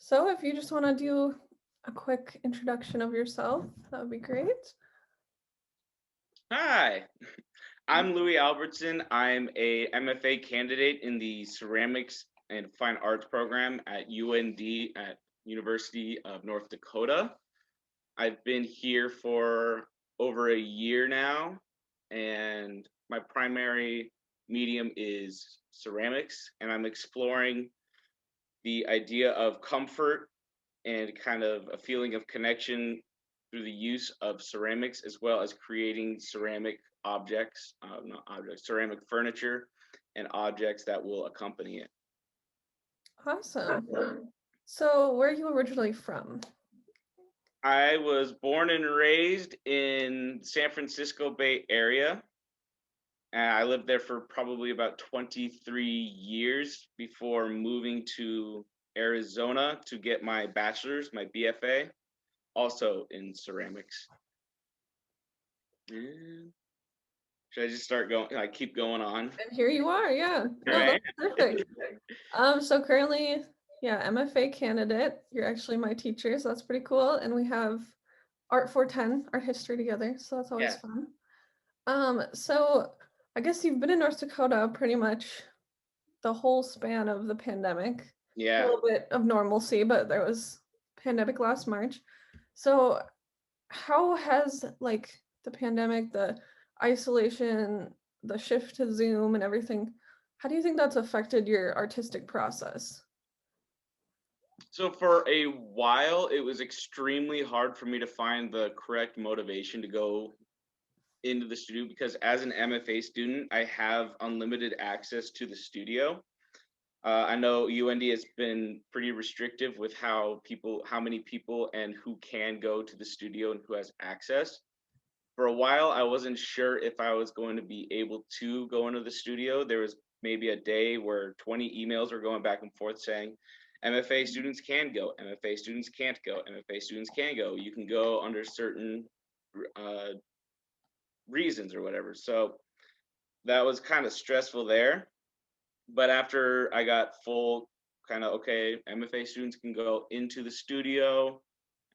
So if you just want to do a quick introduction of yourself, that would be great. Hi, I'm Louie Albertson. I'm a MFA candidate in the Ceramics and Fine Arts program at UND at University of North Dakota. I've been here for over a year now, and my primary medium is ceramics, and I'm exploring the idea of comfort and kind of a feeling of connection through the use of ceramics, as well as creating ceramic objects, not objects, ceramic furniture and objects that will accompany it. Awesome. So where are you originally from? I was born and raised in San Francisco Bay Area. And I lived there for probably about 23 years before moving to Arizona to get my bachelor's, my BFA, also in ceramics. Mm. Should I just start going? Like keep going on, And here you are, yeah. No, right? that's perfect. So currently, yeah, MFA candidate. You're actually my teacher, so that's pretty cool. And we have Art 410, art history together, so that's always Yeah, fun. So I guess you've been in North Dakota pretty much the whole span of the pandemic. A yeah. little bit of normalcy, but there was pandemic last March. So how has like the pandemic, the isolation, the shift to Zoom and everything, how do you think that's affected your artistic process? So for a while, it was extremely hard for me to find the correct motivation to go into the studio because as an MFA student, I have unlimited access to the studio. I know UND has been pretty restrictive with how many people, and who can go to the studio and who has access. For a while, I wasn't sure if I was going to be able to go into the studio. There was maybe a day where 20 emails were going back and forth saying, MFA students can go, MFA students can't go, MFA students can go. You can go under certain uh, reasons or whatever. So that was kind of stressful there. But after I got full kind of, okay, MFA students can go into the studio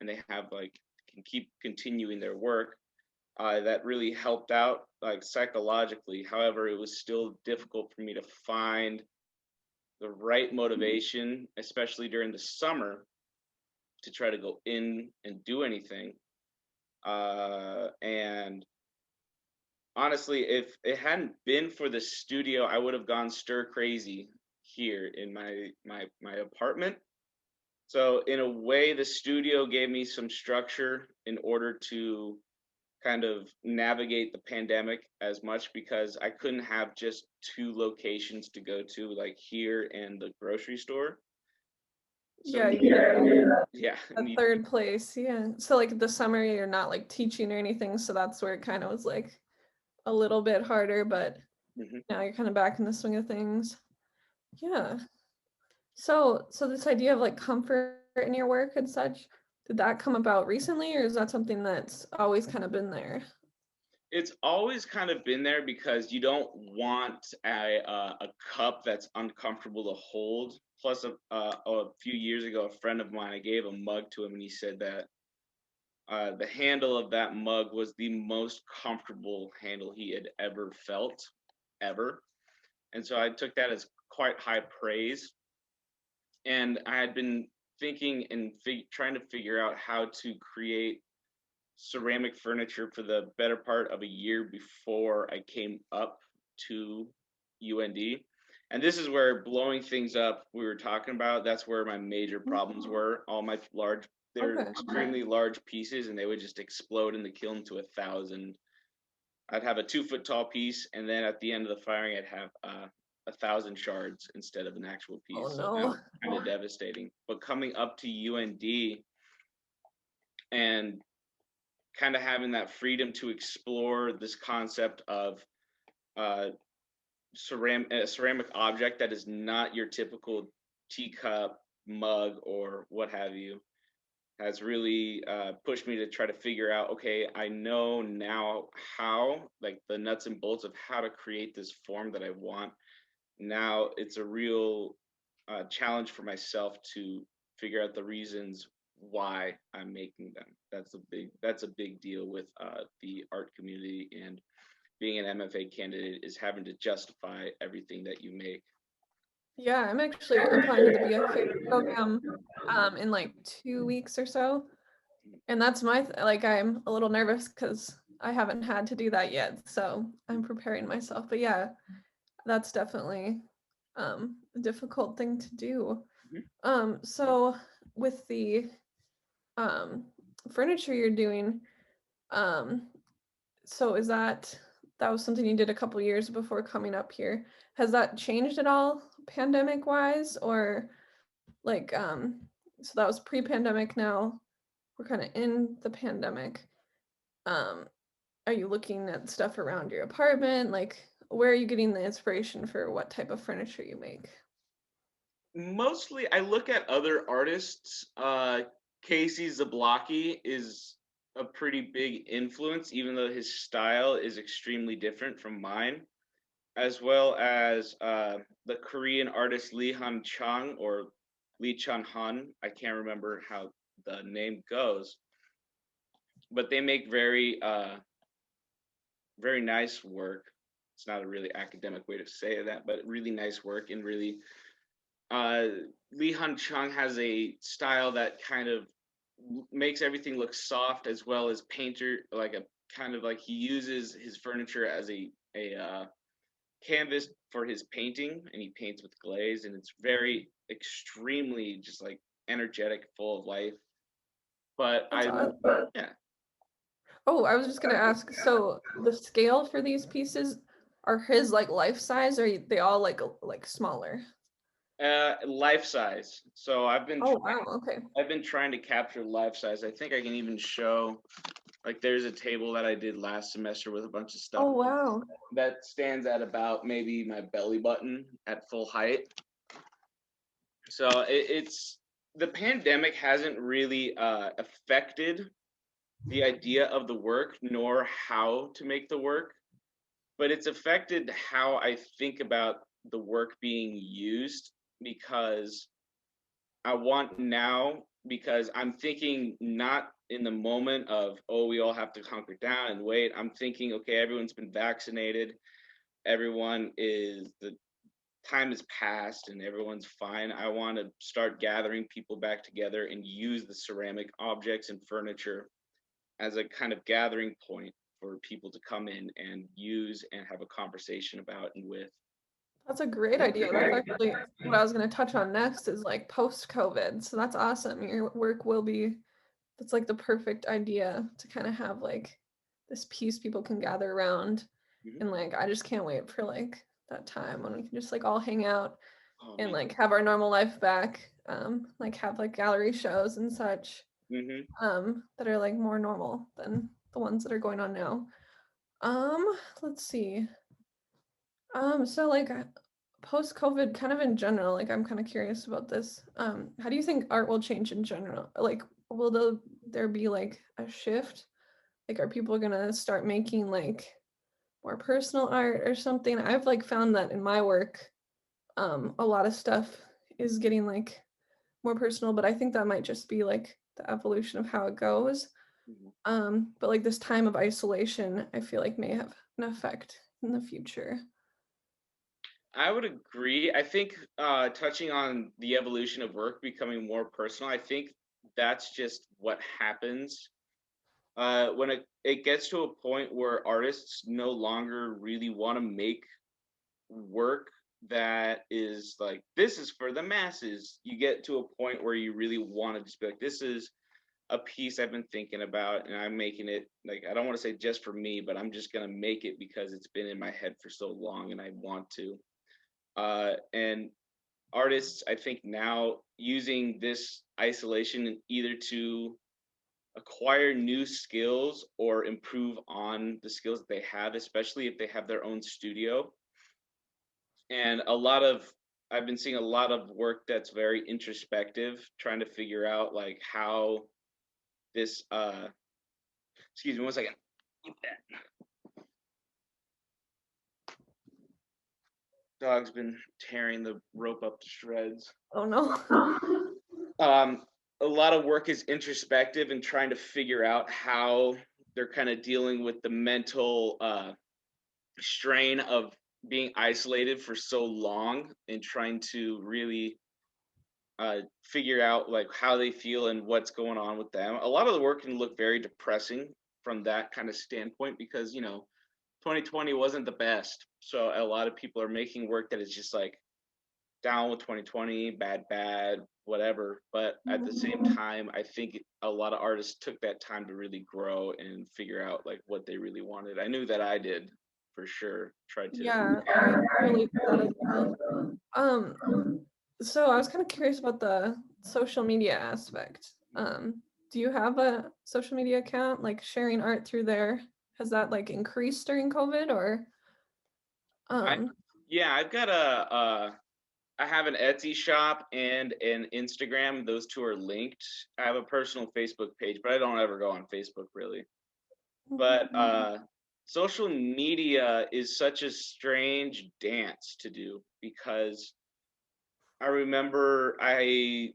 and they have like, can keep continuing their work. That really helped out like psychologically. However, it was still difficult for me to find the right motivation, especially during the summer, to try to go in and do anything. And honestly, if it hadn't been for the studio, I would have gone stir crazy here in my apartment. So in a way, the studio gave me some structure in order to kind of navigate the pandemic as much because I couldn't have just two locations to go to, like here and the grocery store. So Yeah, yeah, a third place. Yeah. So like the summer you're not like teaching or anything, so that's where it kind of was like a little bit harder, but mhm. now you're kind of back in the swing of things. Yeah. So this idea of like comfort in your work and such, did that come about recently or is that something that's always kind of been there? It's always kind of been there because you don't want a cup that's uncomfortable to hold. Plus, a few years ago, a friend of mine, I gave a mug to him, and he said that the handle of that mug was the most comfortable handle he had ever felt, ever. And so I took that as quite high praise. And I had been thinking and trying to figure out how to create ceramic furniture for the better part of a year before I came up to UND. And this is where blowing things up we were talking about, that's where my major problems were. All my large, they're Okay. extremely large pieces and they would just explode in the kiln to 1,000. I'd have a 2 foot tall piece, and then at the end of the firing, I'd have 1,000 shards instead of an actual Oh piece. So that no. was kind of devastating. But coming up to UND and kind of having that freedom to explore this concept of uh, a ceramic object that is not your typical teacup, mug, or what have you, has really pushed me to try to figure out, okay, I know now how, like the nuts and bolts of how to create this form that I want. Now it's a real challenge for myself to figure out the reasons why I'm making them. That's a big deal with the art community, and being an MFA candidate is having to justify everything that you make. Yeah, I'm actually applying to the BFA program in like 2 weeks or so. And that's like I'm a little nervous because I haven't had to do that yet. So I'm preparing myself. But yeah, that's definitely a difficult thing to do. Mhm. So with the um furniture you're doing, um, so is that was something you did a couple years before coming up here? Has that changed at all pandemic wise, or like so that was pre-pandemic, now we're kind of in the pandemic. Um are you looking at stuff around your apartment? Like where are you getting the inspiration for what type of furniture you make? Mostly, I look at other artists. Casey Zablocki is a pretty big influence, even though his style is extremely different from mine, as well as the Korean artist Lee Han Chung, or Lee Chun Han. I can't remember how the name goes, but they make very nice work. It's not a really academic way to say that, but really nice work, and really uh, Lee Han Chung has a style that kind of makes everything look soft, as well as painter, like a kind of like he uses his furniture as a canvas for his painting, and he paints with glaze, and it's very extremely just like energetic, full of life. But That's awesome. yeah, Oh, I was just gonna ask, so the scale for these pieces are his like life size, or are they all like smaller? life size. So Oh wow, okay. I've been trying to capture life size. I think I can even show, like, there's a table that I did last semester with a bunch of stuff Oh wow. that stands at about maybe my belly button at full height. So it's the pandemic hasn't really affected the idea of the work nor how to make the work, but it's affected how I think about the work being used, because I want now, because I'm thinking not in the moment of, oh, we all have to hunker down and wait. I'm thinking, okay, everyone's been vaccinated, everyone is the time has passed and everyone's fine. I want to start gathering people back together and use the ceramic objects and furniture as a kind of gathering point for people to come in and use and have a conversation about and with. That's a great idea. That's actually what I was going to touch on next is like post-COVID. So that's awesome. Your work will be, that's like the perfect idea to kind of have like this piece people can gather around. Mhm. And like, I just can't wait for like that time when we can just like all hang out Oh, and me. like have our normal life back. Like have like gallery shows and such, Hmm. that are like more normal than the ones that are going on now. Let's see. So like post COVID, kind of in general, like I'm kind of curious about this. How do you think art will change in general? Like, will there be like a shift? Like, are people gonna start making like more personal art or something? I've like found that in my work, a lot of stuff is getting like more personal, but I think that might just be like the evolution of how it goes. Hmm. But like this time of isolation, I feel like may have an effect in the future. I would agree. I think touching on the evolution of work becoming more personal, I think that's just what happens when it gets to a point where artists no longer really want to make work that is like, this is for the masses. You get to a point where you really want to just be like, this is a piece I've been thinking about, and I'm making it, like, I don't want to say just for me, but I'm just gonna make it because it's been in my head for so long and I want to. And artists, I think, now using this isolation either to acquire new skills or improve on the skills that they have, especially if they have their own studio. And I've been seeing a lot of work that's very introspective, trying to figure out like how this excuse me one second. Dog's been tearing the rope up to shreds. Oh no. Um, a lot of work is introspective and trying to figure out how they're kind of dealing with the mental strain of being isolated for so long and trying to really figure out like how they feel and what's going on with them. A lot of the work can look very depressing from that kind of standpoint because 2020 wasn't the best. So a lot of people are making work that is just like down with 2020, bad, whatever. But at the same Mhm. time, I think a lot of artists took that time to really grow and figure out like what they really wanted. I knew that I did for sure. Tried to. Yeah, I can relate to that as well. Um, so I was kind of curious about the social media aspect. Do you have a social media account, like sharing art through there? Has that like increased during COVID or I um Yeah, I've got I have an Etsy shop and an Instagram. Those two are linked. I have a personal Facebook page, but I don't ever go on Facebook really. But social media is such a strange dance to do because I remember I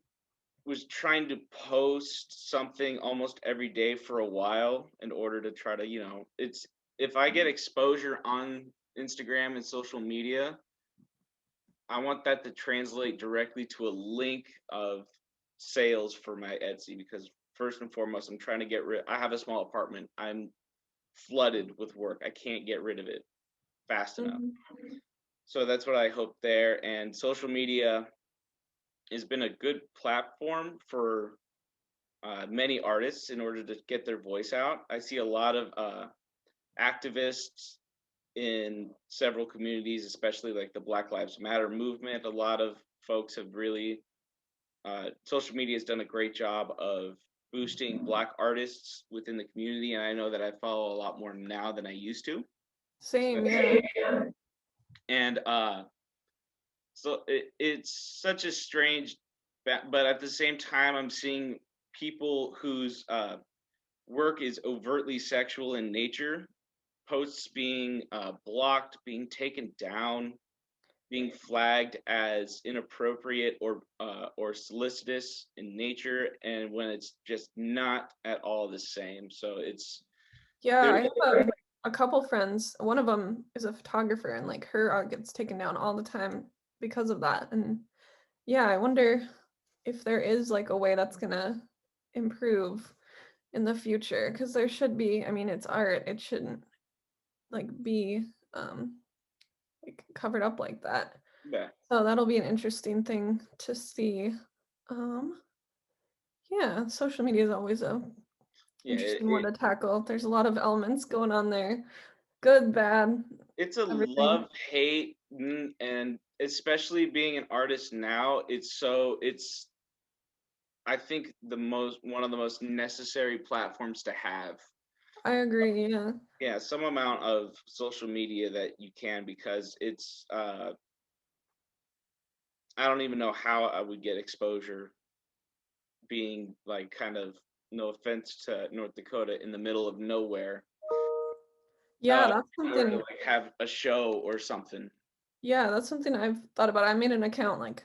was trying to post something almost every day for a while in order to try to, it's if I get exposure on Instagram and social media, I want that to translate directly to a link of sales for my Etsy because first and foremost, I'm trying to get rid. I have a small apartment. I'm flooded with work. I can't get rid of it fast enough. mhm. So that's what I hope there. And social media has been a good platform for many artists in order to get their voice out. I see a lot of activists in several communities, especially like the Black Lives Matter movement. A lot of folks have really social media has done a great job of boosting Black artists within the community, and I know that I follow a lot more now than I used to. So Same, yeah. and so it's such a strange, but at the same time, I'm seeing people whose work is overtly sexual in nature, posts being blocked, being taken down, being flagged as inappropriate or solicitous in nature, and when it's just not at all the same. So it's Yeah, there. I have a couple friends. One of them is a photographer and like her art gets taken down all the time because of that. And yeah, I wonder if there is like a way that's gonna improve in the future because there should be. I mean, it's art. It shouldn't like be um like covered up like that. Yeah, So that'll be an interesting thing to see. Um yeah, social media is always a yeah. interesting one to tackle. There's a lot of elements going on there. Good, bad, It's a everything. love hate, and especially being an artist now. It's I think the most one of the most necessary platforms to have. I agree, yeah. Yeah, some amount of social media that you can because I don't even know how I would get exposure being like kind of, no offense to North Dakota, in the middle of nowhere, Yeah, that's in order to something like have a show or something. yeah, that's something I've thought about. I made an account like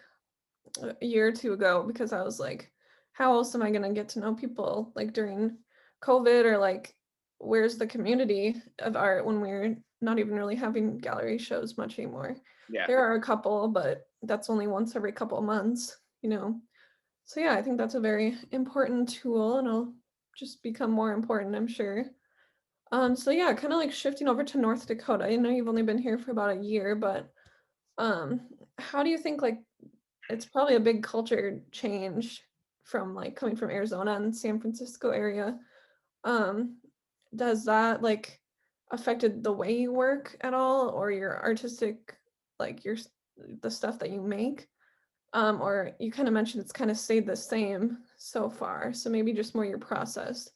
a year or two ago because I was like, how else am I gonna get to know people like during COVID or like where's the community of art when we're not even really having gallery shows much anymore? Yeah, There are a couple, but that's only once every couple of months, you know. So yeah, I think that's a very important tool and it'll just become more important, I'm sure. So yeah, kind of like shifting over to North Dakota. I know you've only been here for about a year, but um, how do you think like it's probably a big culture change from like coming from Arizona and San Francisco area. Um, does that like affected the way you work at all or your artistic like the stuff that you make? Or you kind of mentioned it's kind of stayed the same so far, so maybe just more your process.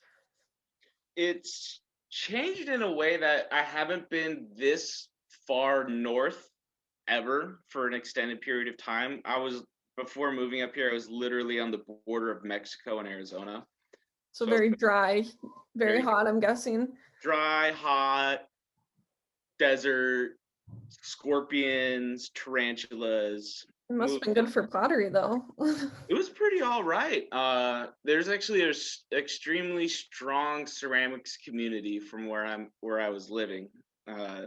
it's changed in a way that I haven't been this far north ever for an extended period of time. I was Before moving up here, I was literally on the border of Mexico and Arizona. So So very dry, very very hot, I'm guessing. dry, hot, desert, scorpions, tarantulas. It must have moved. been good for pottery though. It was pretty all right. There's actually a extremely strong ceramics community from where I was living. Uh,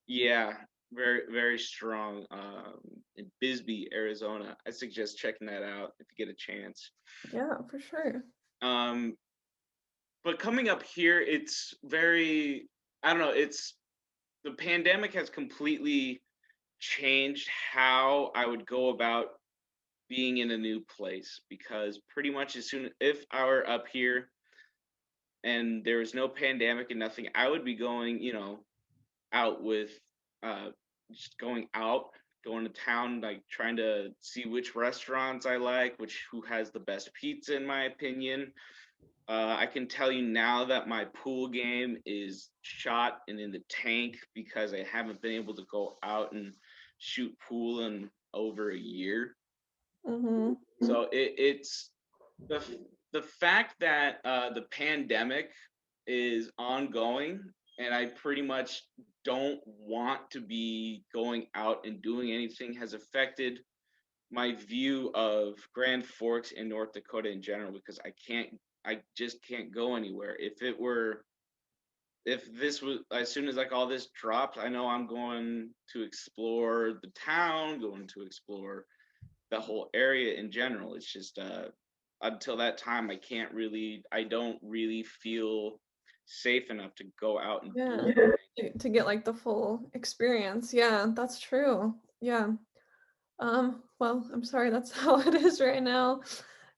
yeah, very very strong. In Bisbee, Arizona. I suggest checking that out if you get a chance. Yeah, for sure. Um, but coming up here, it's very, I don't know. It's the pandemic has completely changed how I would go about being in a new place, because pretty much as soon if I were up here and there was no pandemic and nothing, I would be going, out with uh just going out, going to town, like trying to see which restaurants I like, which who has the best pizza in my opinion. I can tell you now that my pool game is shot and in the tank because I haven't been able to go out and shoot pool in over a year. Mm-hmm. So it's the fact that the pandemic is ongoing, and I pretty much don't want to be going out and doing anything, has affected my view of Grand Forks and North Dakota in general, because I just can't go anywhere. If this was as soon as like all this drops, I know I'm going to explore the town, going to explore the whole area in general. It's just until that time, I don't really feel safe enough to go out and do Yeah. it. To get like the full experience. Yeah, that's true. Yeah. Well, I'm sorry that's how it is right now.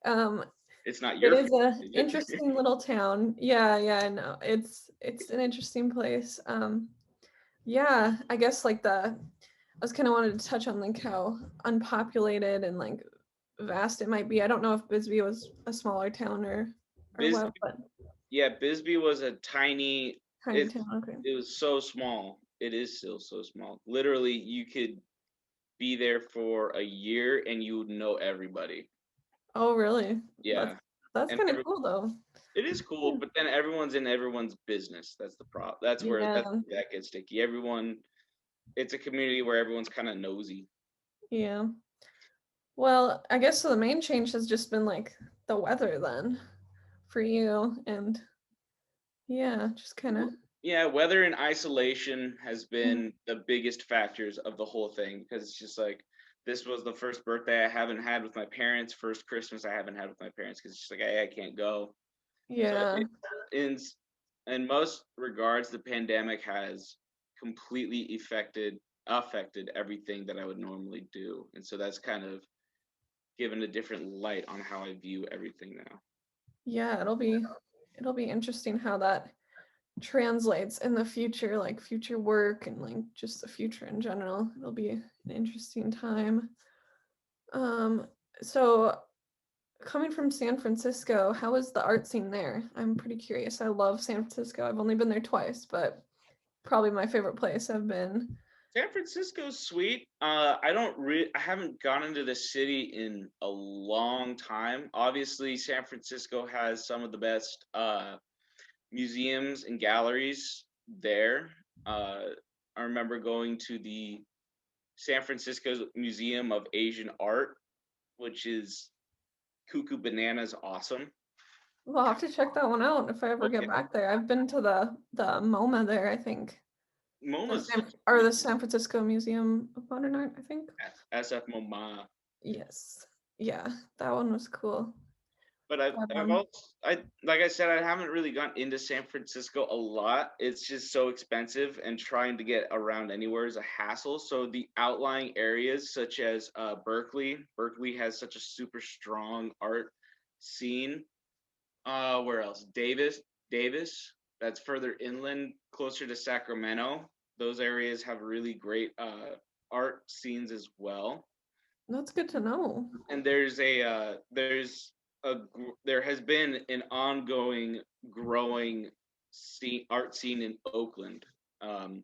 Um, It's not it your is fault, a is it? interesting little town. Yeah, yeah, I know. It's an interesting place. Yeah, I guess like I was kind of wanted to touch on like how unpopulated and like vast it might be. I don't know if Bisbee was a smaller town or Bis what, but yeah, Bisbee was a tiny. tiny It town. Okay. it was so small. It is still so small. Literally, you could be there for a year and you would know everybody. Oh, really? Yeah, That's and kind of cool though. it is cool, but then everyone's in everyone's business. That's the problem. That's where Yeah, that gets sticky. It's a community where everyone's kind of nosy. yeah. Well, I guess so the main change has just been like the weather then for you and yeah, just kind of Yeah, weather and isolation has been the biggest factors of the whole thing, because it's just like this was the first birthday I haven't had with my parents, first Christmas I haven't had with my parents, because it's just like I can't go. So yeah. in in most regards, the pandemic has completely affected everything that I would normally do, and so that's kind of given a different light on how I view everything now. Yeah, it'll be interesting how that translates in the future, like future work and like just the future in general. It'll be an interesting time. Um, so coming from San Francisco, how is the art scene there? I'm pretty curious. I love San Francisco. I've only been there twice, but probably my favorite place I've been. San Francisco's sweet. I haven't gone into the city in a long time. Obviously, San Francisco has some of the best museums and galleries there. Uh, I remember going to the San Francisco Museum of Asian Art, which is cuckoo bananas awesome. Well, I'll have to check that one out if I ever get Okay, back there. I've been to the MoMA there, I think. MoMA's The San Francisco Museum of Modern Art, I think. SF MoMA. Yes. Yeah, that one was cool. But I've Um, also I like I said, I haven't really gone into San Francisco a lot. It's just so expensive, and trying to get around anywhere is a hassle. So the outlying areas such as Berkeley has such a super strong art scene. Where else? Davis. That's further inland, closer to Sacramento. Those areas have really great art scenes as well. that's good to know. And there has been an ongoing growing art scene in Oakland. Um,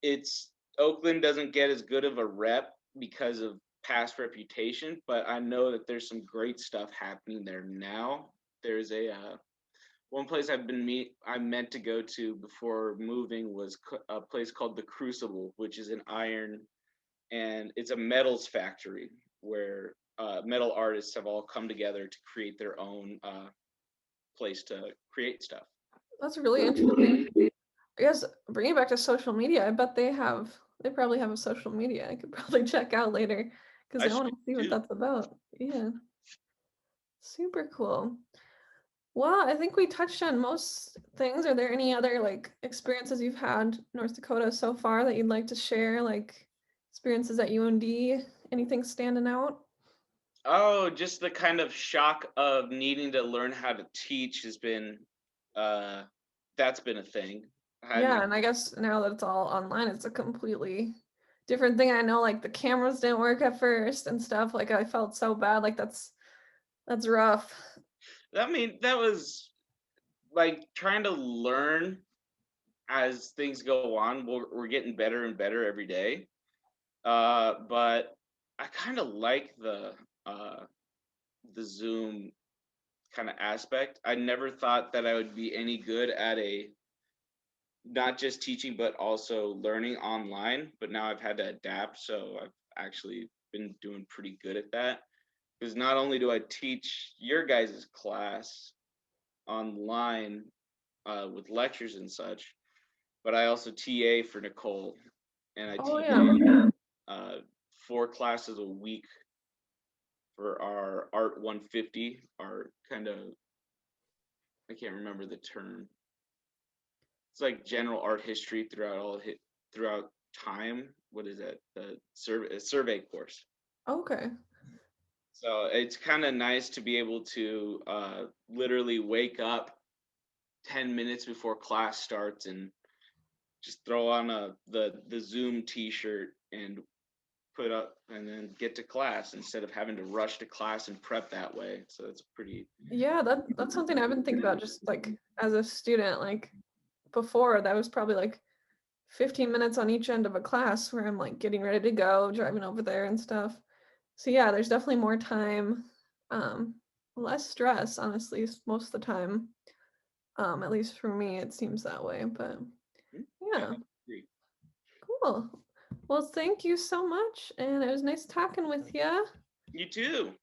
it's Oakland doesn't get as good of a rep because of past reputation, but I know that there's some great stuff happening there now. There's a one place I meant to go to before moving was a place called the Crucible, which is an and it's a metals factory where metal artists have all come together to create their own place to create stuff. That's really interesting. I guess bringing it back to social media, I bet they probably have a social media I could probably check out later because I I want should to see what too. that's about. Yeah, super cool. Well, I think we touched on most things. Are there any other like experiences you've had in North Dakota so far that you'd like to share? Like experiences at UND? Anything standing out? Oh, just the kind of shock of needing to learn how to teach has been uh that's been a thing. I Yeah, hadn't and I guess now that it's all online, it's a completely different thing. I know like the cameras didn't work at first and stuff. Like I felt so bad. Like that's rough. I mean, that was like trying to learn as things go on. We're getting better and better every day. But I kind of like uh the Zoom kind of aspect. I never thought that I would be any good at a not just teaching but also learning online, but now I've had to adapt, so I've actually been doing pretty good at that. Because not only do I teach your guys' class online with lectures and such, but I also TA for Nicole, and I Oh teach yeah. uh, 4 classes a week for our Art 150, our kind of, I can't remember the term. It's like general art history throughout time. What is that? The survey course. Okay. So it's kind of nice to be able to literally wake up 10 minutes before class starts and just throw on the Zoom T-shirt and put up and then get to class instead of having to rush to class and prep that way. So it's pretty. Yeah, that's something I've been thinking about just like as a student, like before that was probably like 15 minutes on each end of a class where I'm like getting ready to go, driving over there and stuff. So yeah, there's definitely more time, um, less stress, honestly, most of the time. At least for me, it seems that way. But Yeah, yeah, I agree. cool. Well, thank you so much, and it was nice talking with you. You too.